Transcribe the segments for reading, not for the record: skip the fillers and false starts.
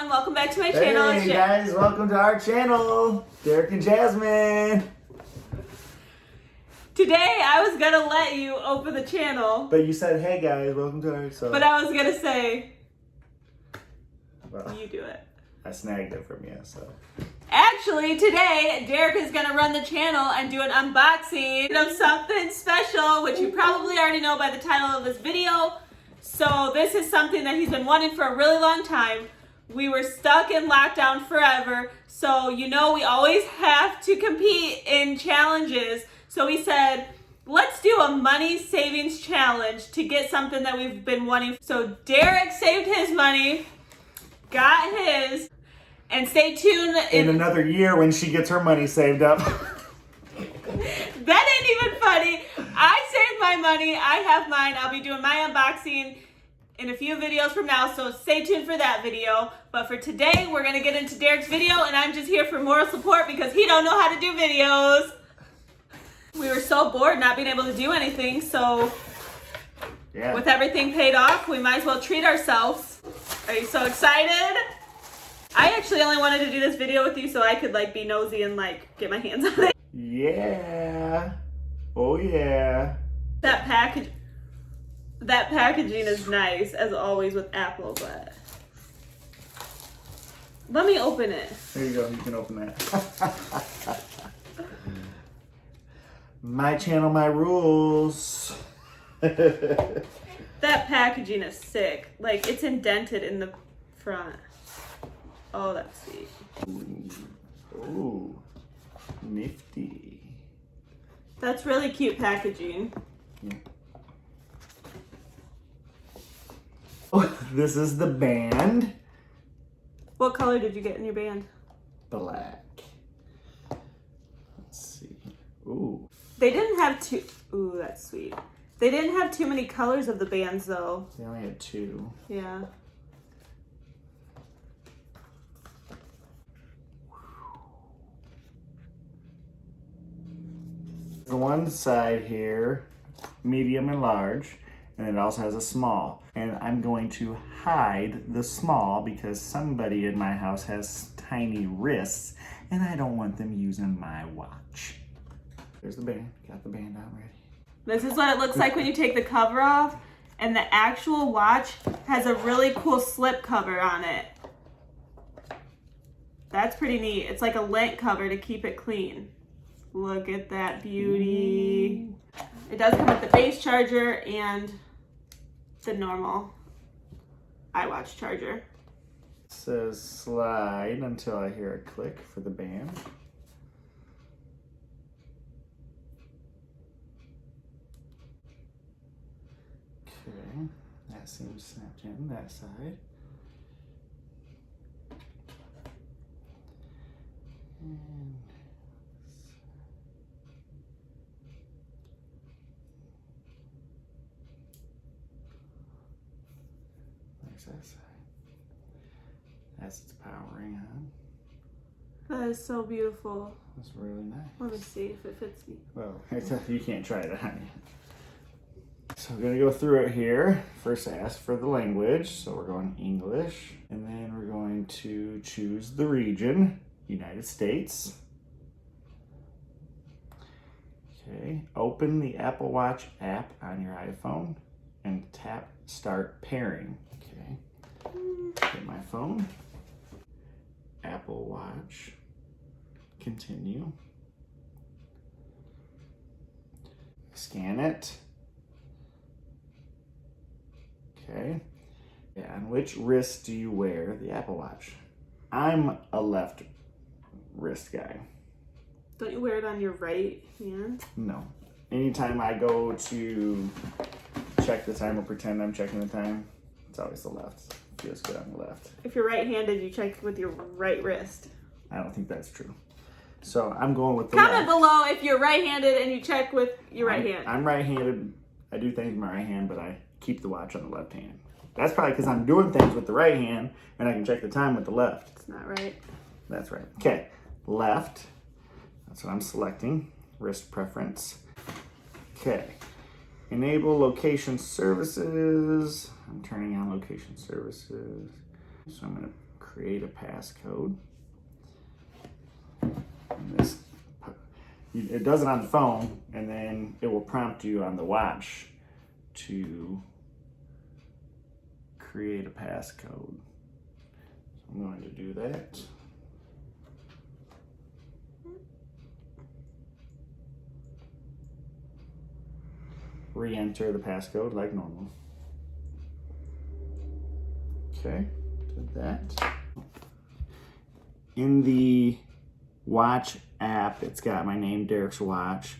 everyone, welcome back to my channel. Hey guys, welcome to our channel, Derek and Jasmine. Today I was gonna let you open the channel. But you said, hey guys, welcome to our But I was gonna say, well, you do it. I snagged it from you, so. Actually, today, Derek is gonna run the channel and do an unboxing of something special, which you probably already know by the title of this video. So this is something that he's been wanting for a really long time. We were stuck in lockdown forever, so you know we always have to compete in challenges. So we said, let's do a money savings challenge to get something that we've been wanting. So Derek saved his money, got his, and stay tuned. In another year when she gets her money saved up. That ain't even funny. I saved my money. I have mine. I'll be doing my unboxing in a few videos from now, so stay tuned for that video. But for today, we're going to get into Derek's video, and I'm just here for moral support because he don't know how to do videos. We were so bored not being able to do anything, so Yeah. with everything paid off, we might as well treat ourselves. Are you so excited? I actually only wanted to do this video with you so I could be nosy and get my hands on it. Yeah. Oh yeah. That packaging is nice, as always with Apple, but let me open it. There you go, you can open that. My channel, my rules. That packaging is sick. It's indented in the front. Oh, that's sweet. Ooh, nifty. That's really cute packaging. Yeah. Oh, this is the band. What color did you get in your band? Black. Let's see. Ooh. They didn't have two. Ooh, that's sweet. They didn't have too many colors of the bands, though. They only had two. Yeah. The one side here, medium and large, and it also has a small. And I'm going to hide the small because somebody in my house has tiny wrists and I don't want them using my watch. There's the band. Got the band out ready. This is what it looks like when you take the cover off, and the actual watch has a really cool slip cover on it. That's pretty neat. It's like a lint cover to keep it clean. Look at that beauty. It does come with the base charger and the normal iWatch charger. It says slide until I hear a click for the band. Okay, that seems snapped in that side. And there's that side. That's its powering on. That is so beautiful. That's really nice. Let me see if it fits me. Well, you can't try that on you. So we're gonna go through it here. First ask for the language. So we're going English. And then we're going to choose the region, United States. Okay, open the Apple Watch app on your iPhone and tap Start Pairing. Okay, get my phone, Apple Watch, continue. Scan it. Okay. Yeah, on which wrist do you wear the Apple Watch? I'm a left wrist guy. Don't you wear it on your right hand? No. Anytime I go to check the time or pretend I'm checking the time, it's always the left. Feels good on the left. If you're right-handed, you check with your right wrist. I don't think that's true. So I'm going with the Comment left. below if you're right-handed and you check with your right hand. I'm right-handed. I do things with my right hand, but I keep the watch on the left hand. That's probably because I'm doing things with the right hand and I can check the time with the left. It's not right. That's right. Okay, left. That's what I'm selecting. Wrist preference. Okay. Enable location services. I'm turning on location services. So I'm going to create a passcode. And this, it does it on the phone, and then it will prompt you on the watch to create a passcode. So I'm going to do that. Re-enter the passcode like normal. Okay, did that. In the watch app, it's got my name, Derek's Watch,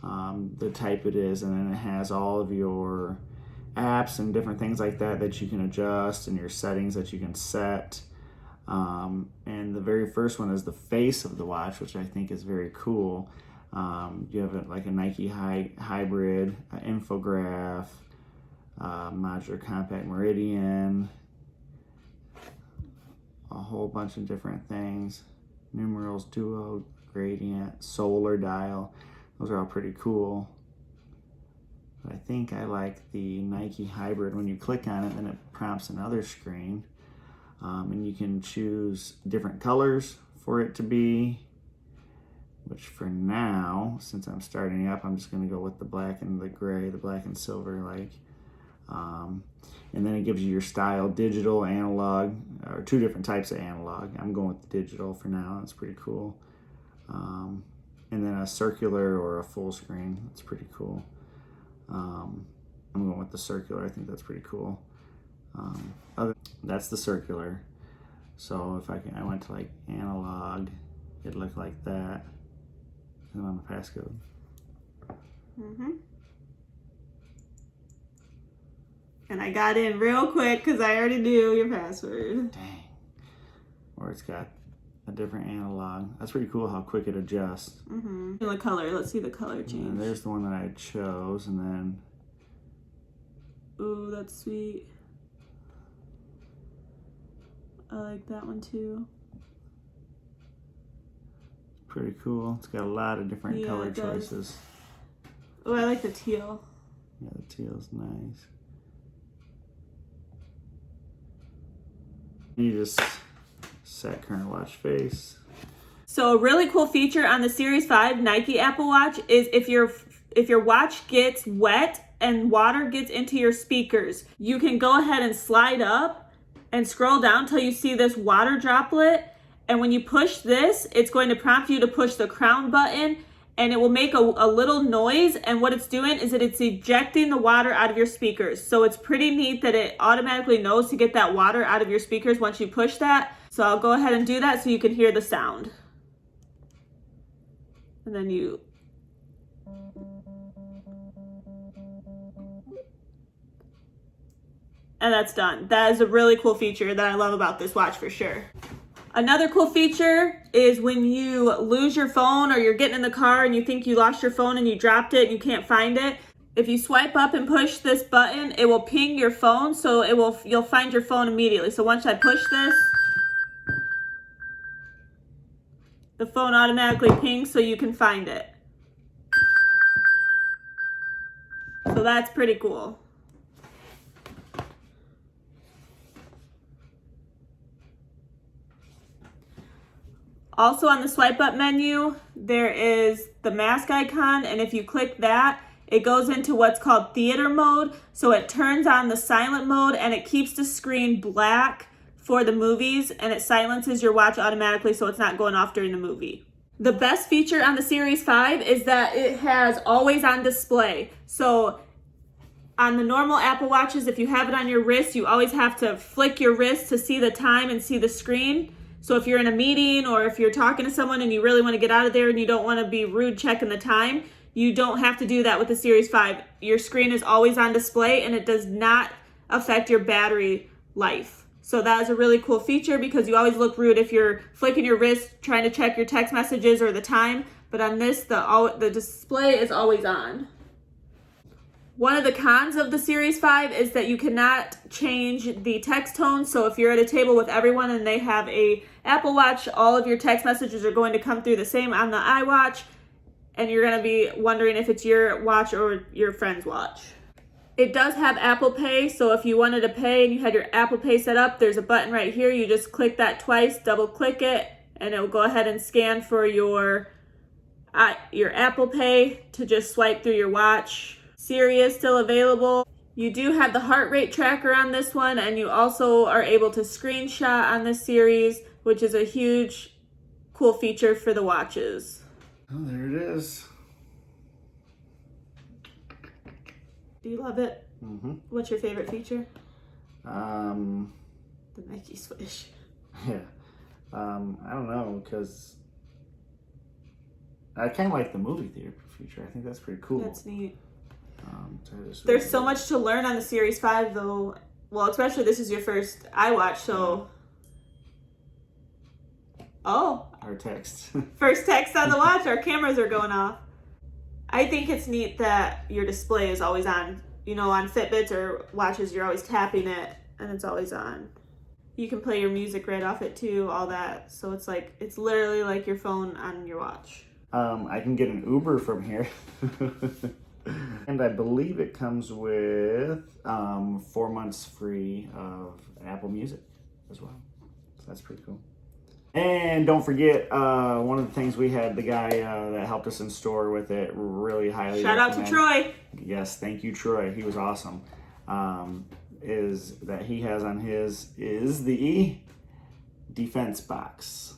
the type it is, and then it has all of your apps and different things like that that you can adjust, and your settings that you can set. And the very first one is the face of the watch, which I think is very cool. You have like a Nike hybrid, infograph, modular compact meridian, a whole bunch of different things. Numerals, duo, gradient, solar dial. Those are all pretty cool. But I think I like the Nike hybrid. When you click on it, then it prompts another screen. And you can choose different colors for it to be, which for now, since I'm starting up, I'm just going to go with the black and the gray, the black and silver like. And then it gives you your style, digital, analog, or two different types of analog. I'm going with the digital for now. That's pretty cool. And then a circular or a full screen. That's pretty cool. I'm going with the circular. I think that's pretty cool. That's the circular. So if I went to like analog, it'd look like that. And on the passcode. And I got in real quick because I already knew your password. Dang. Or it's got a different analog. That's pretty cool how quick it adjusts. And the color. Let's see the color change. And there's the one that I chose, and then. Ooh, that's sweet. I like that one too. Pretty cool. It's got a lot of different color choices. Oh, I like the teal. Yeah, the teal's nice. You just set current watch face. So a really cool feature on the Series 5 Nike Apple Watch is if your watch gets wet and water gets into your speakers, you can go ahead and slide up and scroll down till you see this water droplet. And when you push this, it's going to prompt you to push the crown button, and it will make a little noise. And what it's doing is that it's ejecting the water out of your speakers. So it's pretty neat that it automatically knows to get that water out of your speakers once you push that. So I'll go ahead and do that so you can hear the sound. And then you... And that's done. That is a really cool feature that I love about this watch for sure. Another cool feature is when you lose your phone or you're getting in the car and you think you lost your phone and you dropped it and you can't find it. If you swipe up and push this button, it will ping your phone, so you'll find your phone immediately. So once I push this, the phone automatically pings so you can find it. So that's pretty cool. Also on the swipe up menu, there is the mask icon, and if you click that, it goes into what's called theater mode. So it turns on the silent mode and it keeps the screen black for the movies, and it silences your watch automatically so it's not going off during the movie. The best feature on the Series 5 is that it has always on display. So on the normal Apple Watches, if you have it on your wrist, you always have to flick your wrist to see the time and see the screen. So if you're in a meeting or if you're talking to someone and you really want to get out of there and you don't want to be rude checking the time, you don't have to do that with the Series 5. Your screen is always on display and it does not affect your battery life. So that is a really cool feature because you always look rude if you're flicking your wrist trying to check your text messages or the time. But on this, the display is always on. One of the cons of the Series 5 is that you cannot change the text tone. So if you're at a table with everyone and they have a Apple Watch, all of your text messages are going to come through the same on the iWatch, and you're going to be wondering if it's your watch or your friend's watch. It does have Apple Pay, so if you wanted to pay and you had your Apple Pay set up, there's a button right here. You just click that twice, double click it, and it will go ahead and scan for your Apple Pay to just swipe through your watch. Siri is still available. You do have the heart rate tracker on this one, and you also are able to screenshot on this series, which is a huge, cool feature for the watches. Oh, there it is. Do you love it? Mm-hmm. What's your favorite feature? Um, The Nike Swish. yeah. I don't know, because I kind of like the movie theater feature. I think that's pretty cool. That's neat. So There's so much to learn on the Series 5, though. Well, especially this is your first iWatch, so... Oh. Our text. First text on the watch. Our cameras are going off. I think it's neat that your display is always on. You know, on Fitbits or watches, you're always tapping it, and it's always on. You can play your music right off it, too, all that. So it's like, it's literally like your phone on your watch. I can get an Uber from here. And I believe it comes with 4 months free of Apple Music as well. So that's pretty cool. And don't forget, one of the things we had, the guy that helped us in store with it, really highly Shout out to Troy. Yes, thank you, Troy. He was awesome. Is that he has on his is the defense box.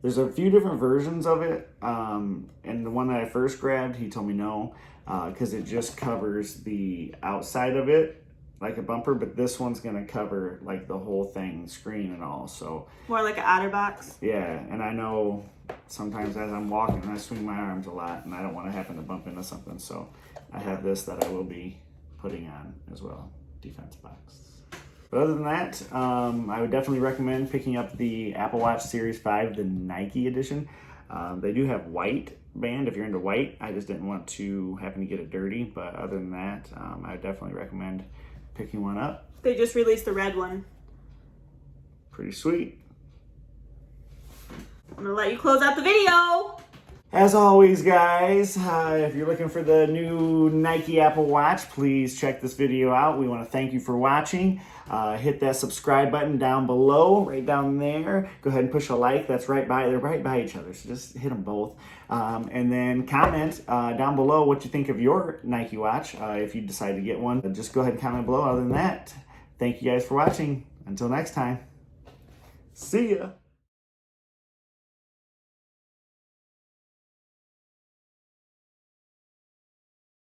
There's a few different versions of it, and the one that I first grabbed, he told me no, because it just covers the outside of it, like a bumper, but this one's going to cover like the whole thing, screen and all, so. More like an OtterBox. Yeah, and I know sometimes as I'm walking, I swing my arms a lot, and I don't want to happen to bump into something, so I have this that I will be putting on as well, defense box. But other than that, I would definitely recommend picking up the Apple Watch Series 5, the Nike edition. They do have white band if you're into white. I just didn't want to happen to get it dirty, but other than that, I would definitely recommend picking one up. They just released the red one. Pretty sweet. I'm gonna let you close out the video. As always, guys, if you're looking for the new Nike Apple Watch, please check this video out. We want to thank you for watching. Hit that subscribe button down below, right down there. Go ahead and push a like. That's right by, they're right by each other, so just hit them both. And then comment down below what you think of your Nike watch. If you decide to get one, just go ahead and comment below. Other than that, thank you guys for watching. Until next time, see ya.